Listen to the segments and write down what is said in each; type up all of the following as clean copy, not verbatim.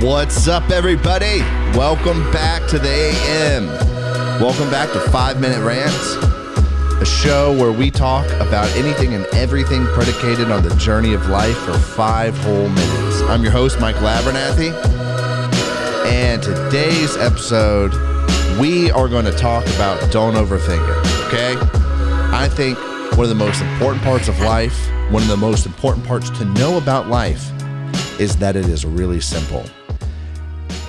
What's up, everybody? Welcome back to the AM. Welcome back to 5-Minute Rants, a show where we talk about anything and everything predicated on the journey of life for 5 whole minutes. I'm your host, Mike Labernathy, and today's episode, we are going to talk about don't overthink it, okay? I think one of the most important parts of life, one of the most important parts to know about life is that it is really simple.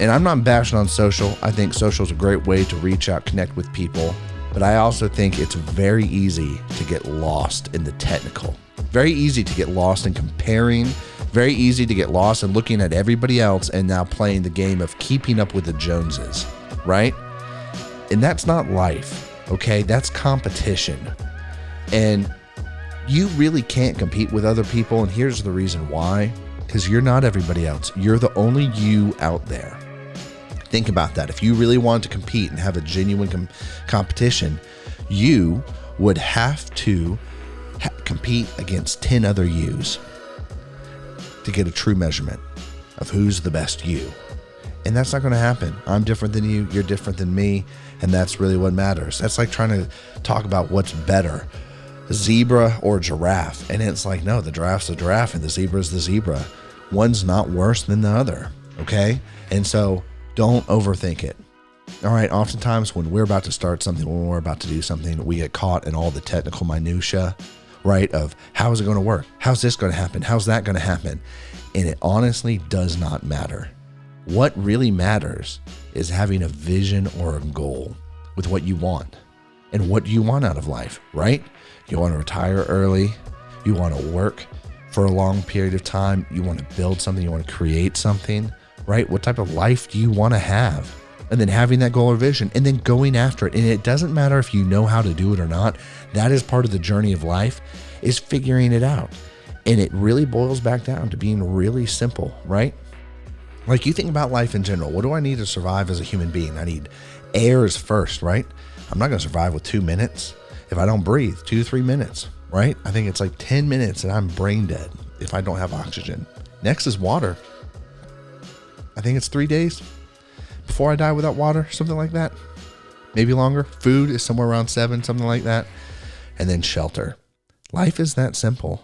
And I'm not bashing on social. I think social is a great way to reach out, connect with people. But I also think it's very easy to get lost in the technical. Very easy to get lost in comparing. Very easy to get lost in looking at everybody else and now playing the game of keeping up with the Joneses, right? And that's not life, okay? That's competition. And you really can't compete with other people. And here's the reason why. Because you're not everybody else. You're the only you out there. Think about that. If you really wanted to compete and have a genuine competition, you would have to compete against 10 other yous to get a true measurement of who's the best you. And that's not going to happen. I'm different than you. You're different than me. And that's really what matters. That's like trying to talk about what's better, zebra or giraffe. And it's like, no, the giraffe's the giraffe and the zebra's the zebra. One's not worse than the other, okay? And so don't overthink it. All right, oftentimes when we're about to start something, when we're about to do something, we get caught in all the technical minutia, right, of how is it going to work? How's this going to happen? How's that going to happen? And it honestly does not matter. What really matters is having a vision or a goal with what you want. And what do you want out of life, right? You want to retire early. You want to work for a long period of time. You want to build something. You want to create something, right? What type of life do you want to have? And then having that goal or vision and then going after it. And it doesn't matter if you know how to do it or not. That is part of the journey of life, is figuring it out. And it really boils back down to being really simple, right? Like you think about life in general. What do I need to survive as a human being? I need air is first, right? I'm not going to survive with 2 minutes. If I don't breathe, 2 to 3 minutes, right? I think it's like 10 minutes and I'm brain dead if I don't have oxygen. Next is water. I think it's 3 days before I die without water, something like that. Maybe longer. Food is somewhere around 7, something like that. And then shelter. Life is that simple.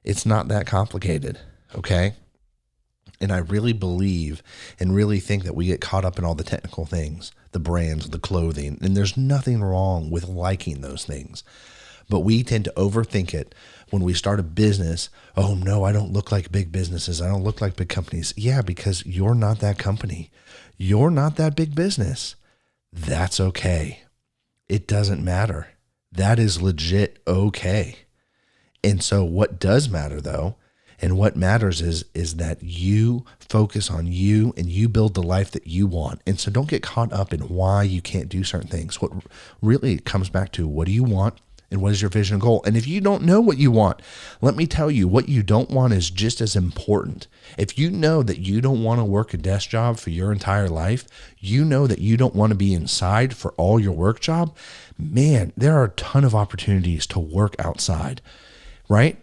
It's not that complicated, okay? And I really believe and really think that we get caught up in all the technical things, the brands, the clothing, and there's nothing wrong with liking those things. But we tend to overthink it when we start a business. Oh no, I don't look like big businesses. I don't look like big companies. Yeah, because you're not that company. You're not that big business. That's okay. It doesn't matter. That is legit okay. And so what does matter though, and what matters is that you focus on you and you build the life that you want. And so don't get caught up in why you can't do certain things. What really comes back to, what do you want and what is your vision and goal? And if you don't know what you want, let me tell you, what you don't want is just as important. If you know that you don't want to work a desk job for your entire life, you know that you don't want to be inside for all your work job, man, there are a ton of opportunities to work outside, right?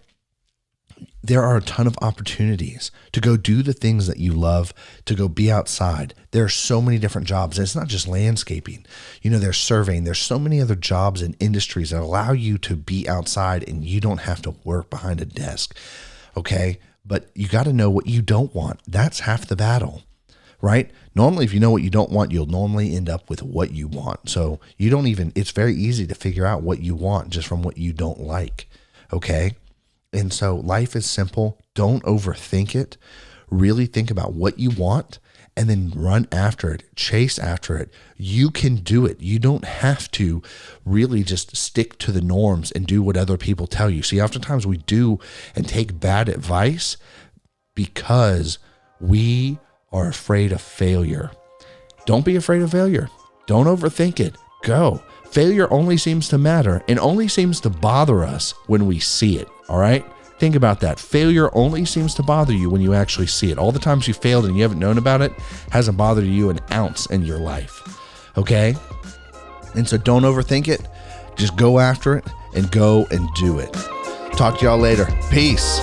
There are a ton of opportunities to go do the things that you love, to go be outside. There are so many different jobs. And it's not just landscaping. There's surveying. There's so many other jobs and industries that allow you to be outside and you don't have to work behind a desk. Okay. But you got to know what you don't want. That's half the battle, right? Normally, if you know what you don't want, you'll normally end up with what you want. So it's very easy to figure out what you want just from what you don't like. Okay. And so life is simple. Don't overthink it. Really think about what you want and then run after it, chase after it. You can do it. You don't have to really just stick to the norms and do what other people tell you. See, oftentimes we do and take bad advice because we are afraid of failure. Don't be afraid of failure. Don't overthink it. Go. Failure only seems to matter and only seems to bother us when we see it, all right? Think about that. Failure only seems to bother you when you actually see it. All the times you failed and you haven't known about it hasn't bothered you an ounce in your life, okay? And so don't overthink it. Just go after it and go and do it. Talk to y'all later. Peace.